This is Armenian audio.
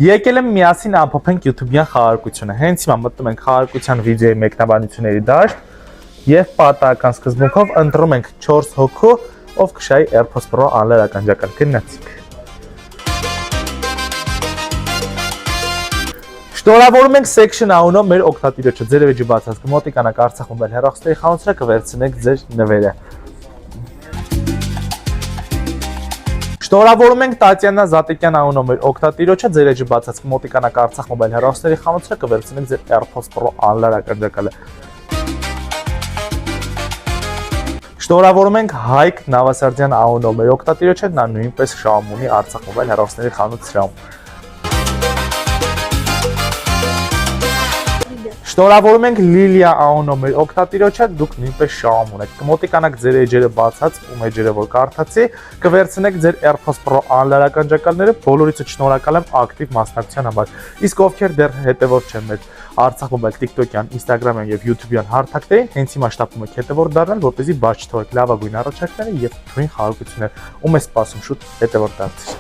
Եկել եմ միասին ամփոփենք YouTube-յան խաղարկությունը։ Հենց հիմա մտնում ենք խաղարկության վիդեոյի մեկնաբանությունների դաշտ եւ պատահական սկզբունքով ընտրում ենք 4 հոգու, ով կշահի AirPods Pro անլերական ջակալ գնացինք։ Շնորհավորում ենք Section անունով մեր օգտատիրոջը, ձեր էջը բացած կմոտիկանաք Արցախ մոբայլ հեռախոսների խանութը կվերցնեք ձեր նվերը։ Շնորհավորում ենք Տատյանա Զատեկյան անունով մեր օգտատիրոջը, ձեր էջը բացած կմոտիկանաք Արցախ մոբայլ հեռախոսների խանութը կվերցնեք ձեր AirPods Pro անլերական ջակալը։ Շնորհավորում ենք Հայկ Նավասարդյան անունով մեր օգտատիրոջը, նա նույնպես շահում ունի Արցախ մոբայլ հեռախոսների խանութ սրահում։ Շնորհավորում ենք Լիլիա անունով մեր օգտատիրոջը, դուք նույնպես շահում ունեք։ Կմոտիկանաք ձեր էջերը բացած, ում էջերը որ կարդացի, կվերցնեք ձեր AirPods Pro անլերական ջակալները, բոլորիցը շնորհակալ եմ ակտիվ մասնակցության համար։ Իսկ ովքեր դեռ հետևորդ չեն մեր Արցախ մոբայլ TikTok-յան, Instagram-յան եւ YouTube-յան հարթակներին, հենց հիմա շտապում եք հետևորդ դառնալ, որպեսզի բաց չթողեք լավագույն առաջարկները եւ թույն խաղարկություններ։ Ում է սպասում շուտ հետևորդ դարձիր։